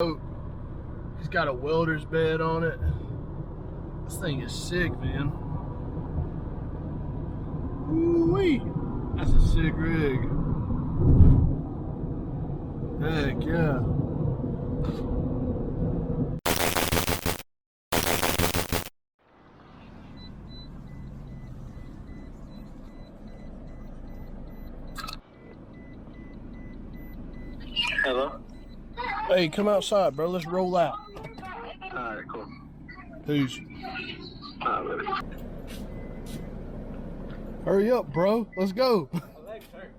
Oh, he's got a welder's bed on it. This thing is sick, man. Ooh-wee. That's a sick rig. Heck yeah. Hello? Hey, come outside, bro. Let's roll out. Alright, cool. Who's? Baby. Hurry up, bro. Let's go. My legs hurt.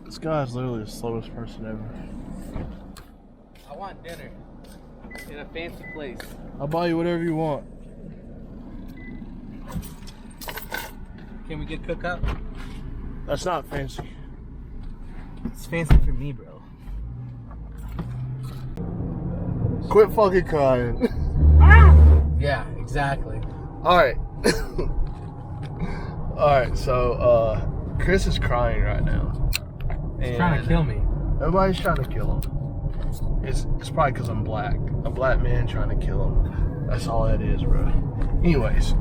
This guy's literally the slowest person ever. I want dinner in a fancy place. I'll buy you whatever you want. Can we get cookout? That's not fancy. It's fancy for me, bro. Quit fucking crying. Yeah, exactly. Alright. Alright, so Chris is crying right now. He's trying to kill me. Nobody's trying to kill him. It's probably because I'm black. A black man trying to kill him. That's all that is, bro. Anyways.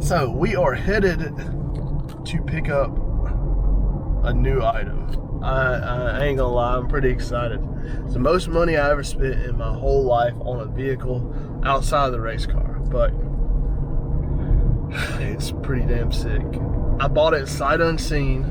So we are headed to pick up a new item. I ain't gonna lie, I'm pretty excited. It's the most money I ever spent in my whole life on a vehicle outside of the race car, but it's pretty damn sick. I bought it sight unseen.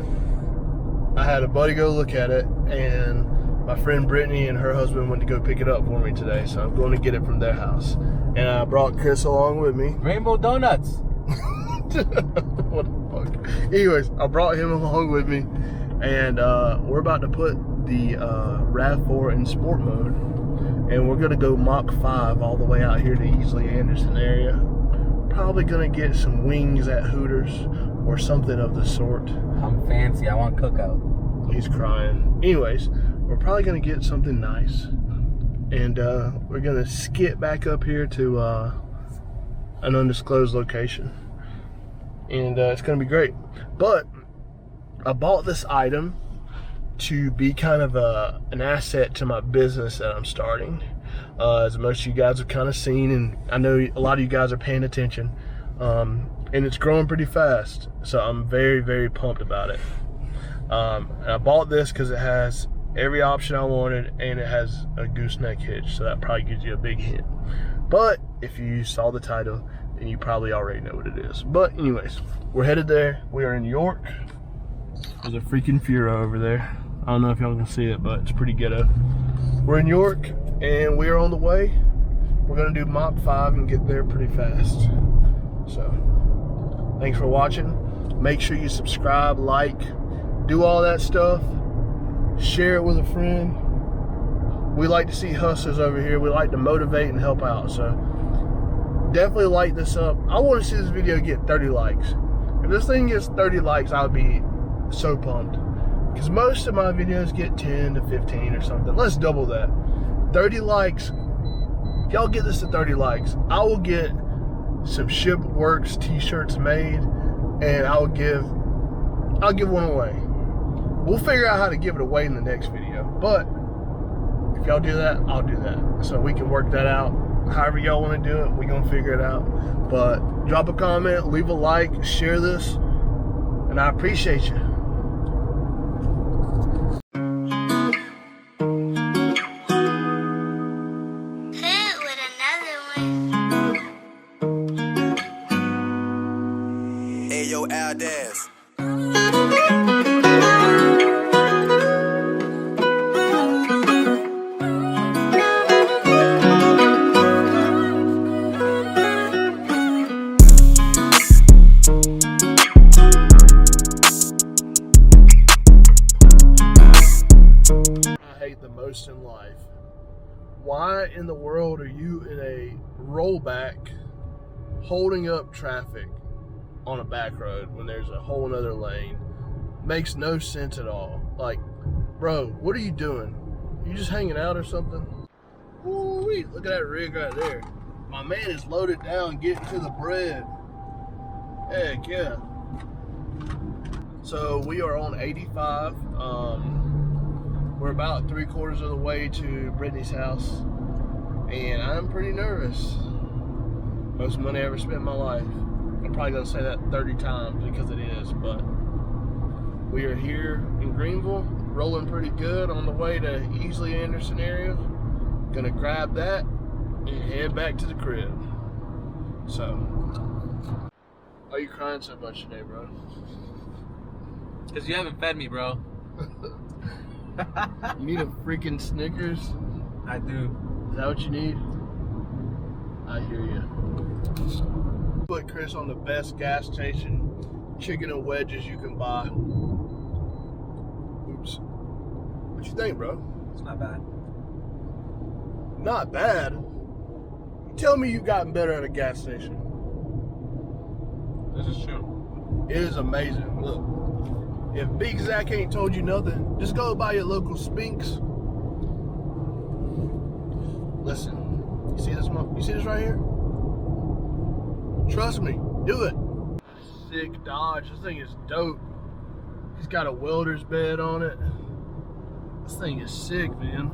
I had a buddy go look at it, and my friend Brittany and her husband went to go pick it up for me today, so I'm going to get it from their house. And I brought Chris along with me. Rainbow donuts. What the fuck? Anyways, I brought him along with me, and we're about to put the RAV4 in sport mode, and we're gonna go Mach 5 all the way out here to Easley Anderson area. Probably gonna get some wings at Hooters or something of the sort. I'm fancy. I want cookout. He's crying. Anyways, we're probably gonna get something nice, and we're gonna skip back up here to an undisclosed location. And it's going to be great. But I bought this item to be kind of an asset to my business that I'm starting. As most of you guys have kind of seen, and I know a lot of you guys are paying attention. And it's growing pretty fast. So I'm very, very pumped about it. And I bought this because it has every option I wanted, and it has a gooseneck hitch. So that probably gives you a big hint. But if you saw the title, and you probably already know what it is. But anyways, we're headed there. We are in York. There's a freaking Furo over there. I don't know if y'all can see it, but it's pretty ghetto. We're in York, and we are on the way. We're gonna do Mach 5 and get there pretty fast. So, thanks for watching. Make sure you subscribe, like, do all that stuff. Share it with a friend. We like to see hustlers over here. We like to motivate and help out, so definitely like this up. I want to see this video get 30 likes. If this thing gets 30 likes, I'll be so pumped. Because most of my videos get 10 to 15 or something. Let's double that. 30 likes. If y'all get this to 30 likes, I will get some Ship Works t-shirts made, and I'll give one away. We'll figure out how to give it away in the next video. But if y'all do that, I'll do that. So we can work that out. However y'all want to do it, we're going to figure it out. But drop a comment, leave a like, share this, and I appreciate you. Hit with another one. Hey, yo, Aldaz. In life, why in the world are you in a rollback holding up traffic on a back road when there's a whole nother lane? Makes no sense at all. Like, bro, what are you doing? You just hanging out or something? Ooh-wee, look at that rig right there. My man is loaded down getting to the bread. Heck yeah. So we are on 85. We're about 3/4 of the way to Brittany's house, and I'm pretty nervous. Most money I ever spent in my life. I'm probably gonna say that 30 times because it is, but we are here in Greenville, rolling pretty good on the way to Easley Anderson area. Gonna grab that and head back to the crib. So, why are you crying so much today, bro? Because you haven't fed me, bro. You need a freaking Snickers? I do. Is that what you need? I hear you. Put Chris on the best gas station chicken and wedges you can buy. Oops. What you think, bro? It's not bad. Not bad? Tell me you've gotten better at a gas station. This is true. It is amazing. Look, if Big Zach ain't told you nothing, just go by your local Spinks. Listen, you see this? You see this right here? Trust me, do it. Sick Dodge. This thing is dope. He's got a welder's bed on it. This thing is sick, man.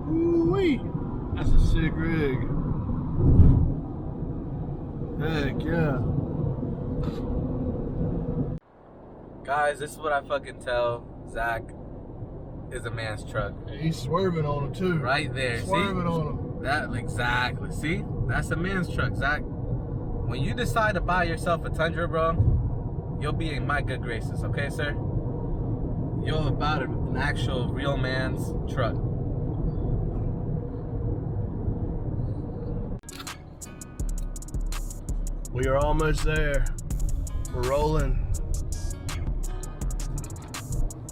Ooh-wee. That's a sick rig. Heck yeah. Guys, this is what I fucking tell Zach is a man's truck. And he's swerving on him too. Right there. Swerving See? on him. That exactly. See? That's a man's truck, Zach. When you decide to buy yourself a Tundra, bro, you'll be in my good graces, okay, sir? You're about an actual real man's truck. We are almost there. We're rolling.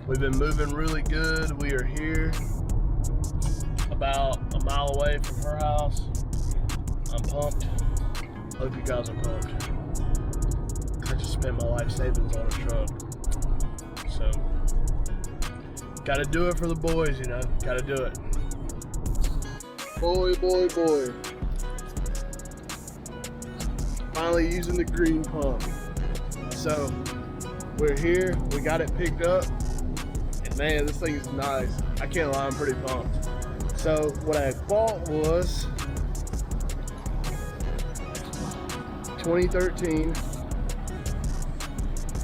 We've been moving really good. We are here, about a mile away from her house. I'm pumped. Hope you guys are pumped. I just spent my life savings on a truck. So, gotta do it for the boys, you know. Gotta do it. Boy, boy, boy. Finally using the green pump. So, we're here. We got it picked up. And man, this thing is nice. I can't lie, I'm pretty pumped. So, what I bought was 2013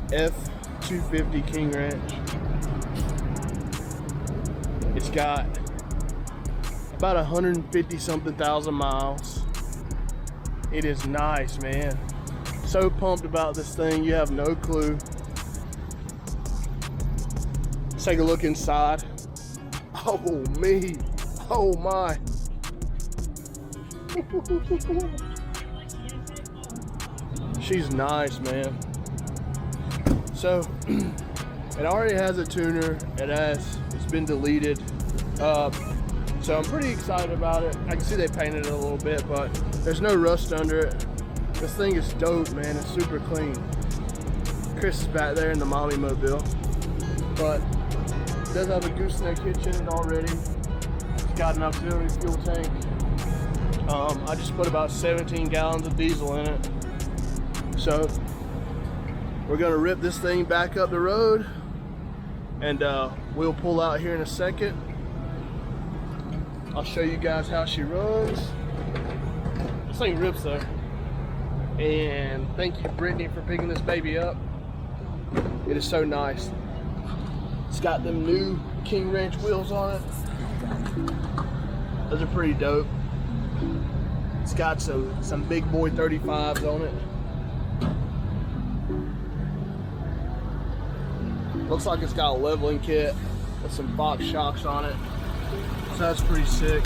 F250 King Ranch. It's got about 150 something thousand miles. It is nice, man. So pumped about this thing, you have no clue. Let's take a look inside. Oh me, oh my. She's nice, man. So, it already has a tuner. It's been deleted. So I'm pretty excited about it. I can see they painted it a little bit, but there's no rust under it. This thing is dope, man. It's super clean. Chris is back there in the mommy mobile, but it does have a gooseneck hitch in it already. It's got an auxiliary fuel tank. I just put about 17 gallons of diesel in it. So we're gonna rip this thing back up the road, and we'll pull out here in a second. I'll show you guys how she runs. This thing rips though. And thank you, Brittany, for picking this baby up. It is so nice. It's got them new King Ranch wheels on it. Those are pretty dope. It's got some big boy 35s on it. Looks like it's got a leveling kit with some box shocks on it. So that's pretty sick.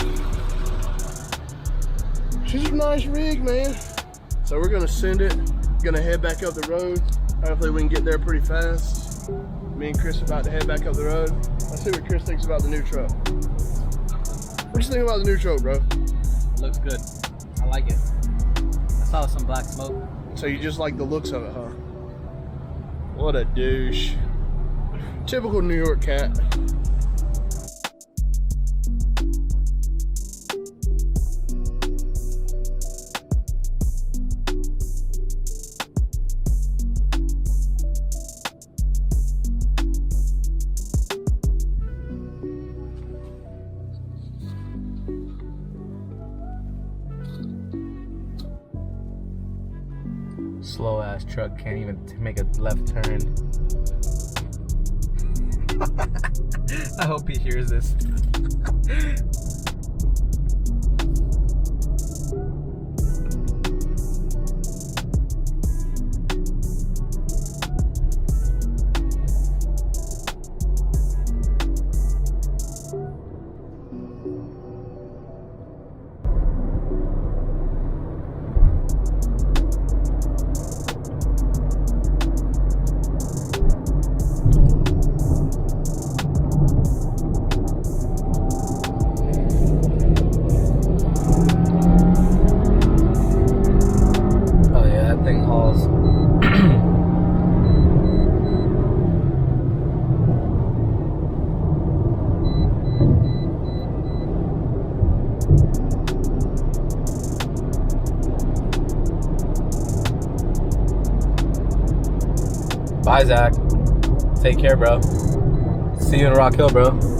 She's a nice rig, man. So we're gonna send it. Gonna head back up the road. Hopefully we can get there pretty fast. Me and Chris are about to head back up the road. Let's see what Chris thinks about the new truck. What you think about the new truck, bro? Looks good. I like it. I saw some black smoke. So you just like the looks of it, huh? What a douche. Typical New York cat. ass truck can't even make a left turn. I hope he hears this. Bye, Zach. Take care, bro. See you in Rock Hill, bro.